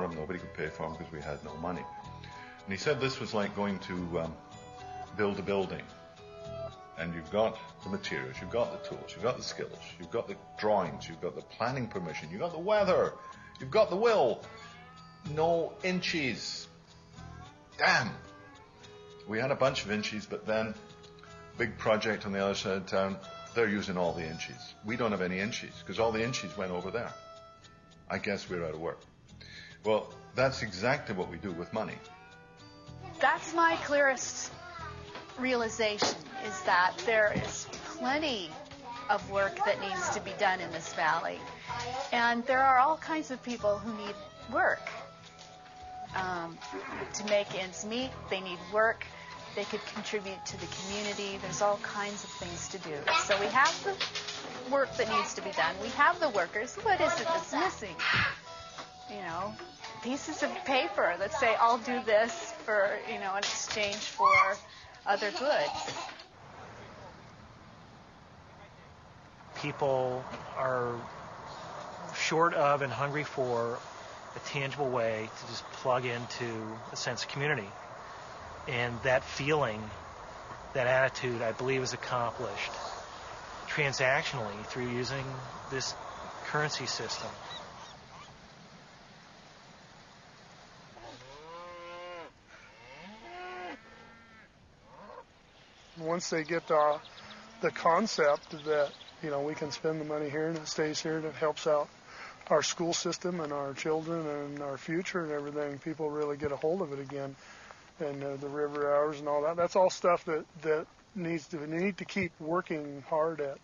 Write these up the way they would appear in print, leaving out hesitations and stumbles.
them, nobody could pay for them because we had no money. And he said this was like going to build a building. And you've got the materials, you've got the tools, you've got the skills, you've got the drawings, you've got the planning permission, you've got the weather, you've got the will. No inches. Damn. We had a bunch of inches, but then big project on the other side of town, they're using all the inches. We don't have any inches because all the inches went over there. I guess we're out of work. Well, that's exactly what we do with money. That's my clearest realization, is that there is plenty of work that needs to be done in this valley. And there are all kinds of people who need work to make ends meet. They need work. They could contribute to the community. There's all kinds of things to do. So we have the work that needs to be done. We have the workers. What is it that's missing? You know, pieces of paper that say, I'll do this for, you know, in exchange for other goods. People are short of and hungry for a tangible way to just plug into a sense of community. And that feeling, that attitude, I believe, is accomplished transactionally through using this currency system. Once they get the concept that, you know, we can spend the money here and it stays here and it helps out our school system and our children and our future and everything, people really get a hold of it again. And the river hours and all that, that's all stuff that need to keep working hard at.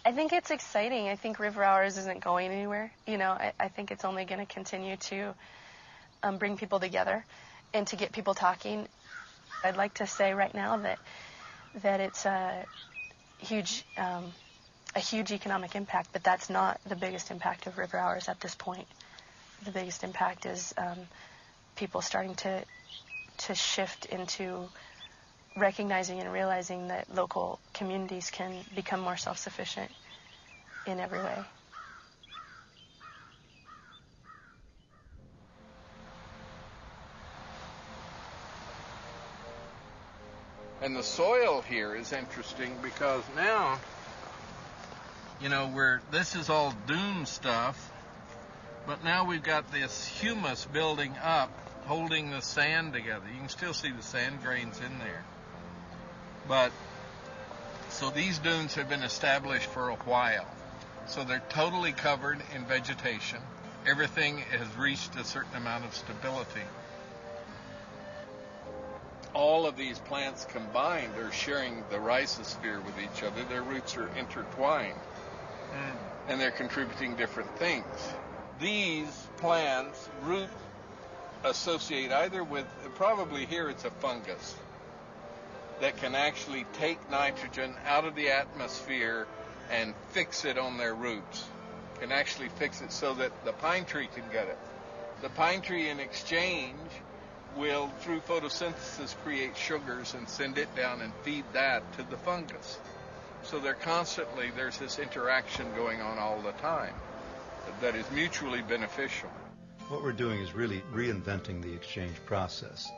I think it's exciting. I think River Hours isn't going anywhere. You know, I think it's only going to continue to bring people together and to get people talking. I'd like to say right now that it's a huge economic impact, but that's not the biggest impact of River Hours at this point. The biggest impact is people starting to shift into recognizing and realizing that local communities can become more self-sufficient in every way. And the soil here is interesting because now, you know, this is all dune stuff, but now we've got this humus building up, holding the sand together. You can still see the sand grains in there. But, so these dunes have been established for a while. So they're totally covered in vegetation. Everything has reached a certain amount of stability. All of these plants combined are sharing the rhizosphere with each other. Their roots are intertwined. And they're contributing different things. These plants root associate either with, probably here it's a fungus that can actually take nitrogen out of the atmosphere and fix it on their roots. Can actually fix it so that the pine tree can get it. The pine tree in exchange will, through photosynthesis, create sugars and send it down and feed that to the fungus. So there's this interaction going on all the time that is mutually beneficial. What we're doing is really reinventing the exchange process.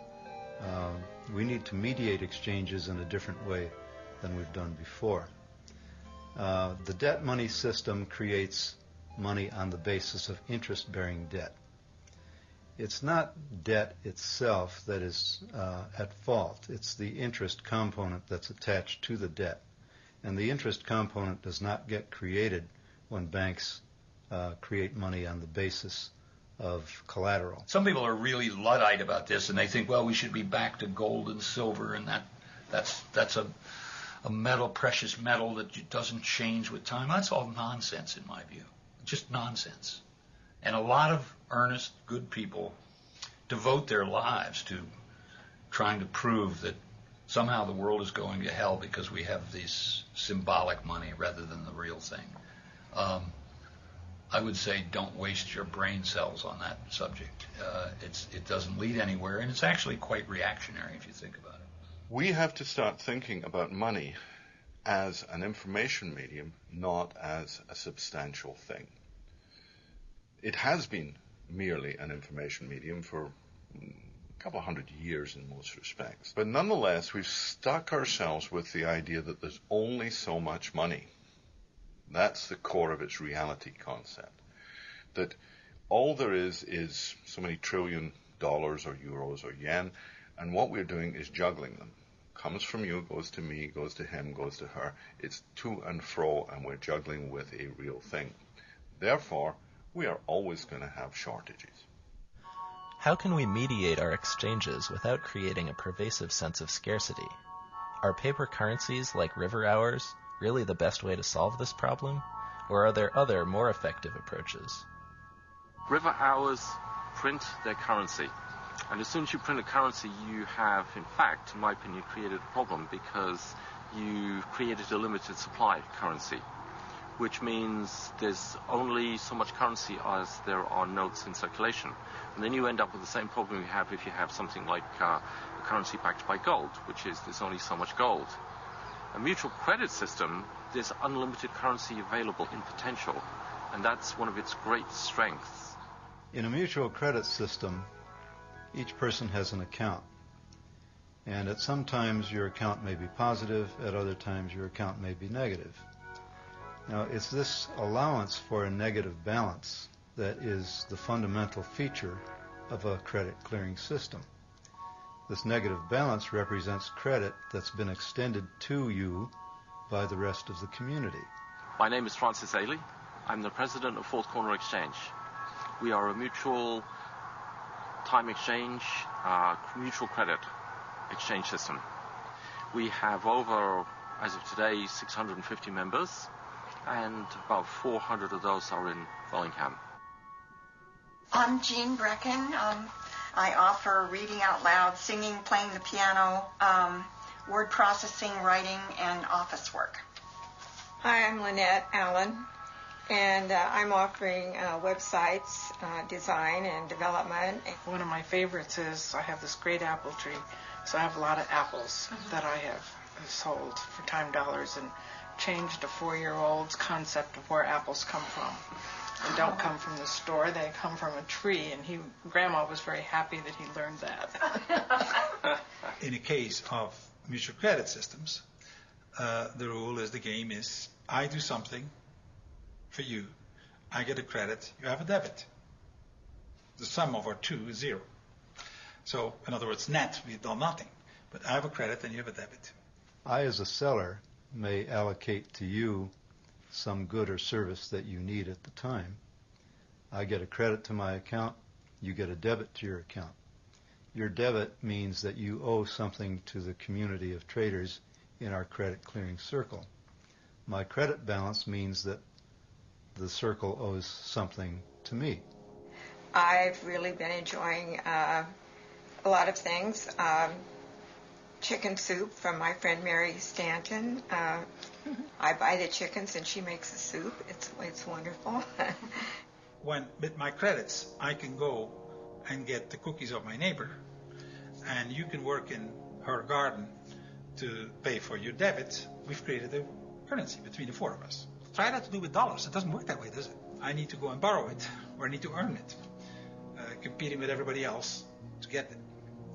We need to mediate exchanges in a different way than we've done before. The debt money system creates money on the basis of interest-bearing debt. It's not debt itself that is at fault. It's the interest component that's attached to the debt. And the interest component does not get created when banks create money on the basis of collateral. Some people are really Luddite about this, and they think, well, we should be back to gold and silver, and that's a metal, precious metal that doesn't change with time. That's all nonsense in my view, just nonsense. And a lot of earnest, good people devote their lives to trying to prove that somehow the world is going to hell because we have this symbolic money rather than the real thing. I would say don't waste your brain cells on that subject. It doesn't lead anywhere, and it's actually quite reactionary if you think about it. We have to start thinking about money as an information medium, not as a substantial thing. It has been merely an information medium for a couple of 100 years in most respects. But nonetheless, we've stuck ourselves with the idea that there's only so much money. That's the core of its reality concept. That all there is so many trillion dollars or euros or yen, and what we're doing is juggling them. Comes from you, goes to me, goes to him, goes to her. It's to and fro, and we're juggling with a real thing. Therefore, we are always going to have shortages. How can we mediate our exchanges without creating a pervasive sense of scarcity? Are paper currencies like river hours really the best way to solve this problem? Or are there other, more effective approaches? River hours print their currency. And as soon as you print a currency, you have, in fact, in my opinion, created a problem, because you've created a limited supply currency, which means there's only so much currency as there are notes in circulation. And then you end up with the same problem you have if you have something like a currency backed by gold, which is there's only so much gold. A mutual credit system, there's unlimited currency available in potential, and that's one of its great strengths. In a mutual credit system, each person has an account. And at some times your account may be positive, at other times your account may be negative. Now, it's this allowance for a negative balance that is the fundamental feature of a credit clearing system. This negative balance represents credit that's been extended to you by the rest of the community. My name is Francis Ailey. I'm the president of Fourth Corner Exchange. We are a mutual time exchange, mutual credit exchange system. We have over, as of today, 650 members, and about 400 of those are in Bellingham. I'm Jean Brecken. I offer reading out loud, singing, playing the piano, word processing, writing, and office work. Hi, I'm Lynette Allen, and I'm offering websites, design and development. One of my favorites is I have this great apple tree, so I have a lot of apples that I have sold for time dollars and changed a 4-year-old's concept of where apples come from. They don't come from the store, they come from a tree, and Grandma was very happy that he learned that. In a case of mutual credit systems, the rule is, the game is, I do something for you, I get a credit, you have a debit. The sum of our two is 0. So, in other words, net, we've done nothing. But I have a credit and you have a debit. I, as a seller, may allocate to you some good or service that you need at the time. I get a credit to my account, you get a debit to your account. Your debit means that you owe something to the community of traders in our credit clearing circle. My credit balance means that the circle owes something to me. I've really been enjoying a lot of things. Chicken soup from my friend Mary Stanton. I buy the chickens and she makes the soup. It's wonderful. When with my credits, I can go and get the cookies of my neighbor, and you can work in her garden to pay for your debit. We've created a currency between the 4 of us. Try that to do with dollars. It doesn't work that way, does it? I need to go and borrow it, or I need to earn it, competing with everybody else to get it.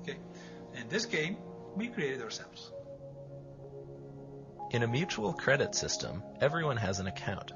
Okay? In this game, we created ourselves. In a mutual credit system, everyone has an account.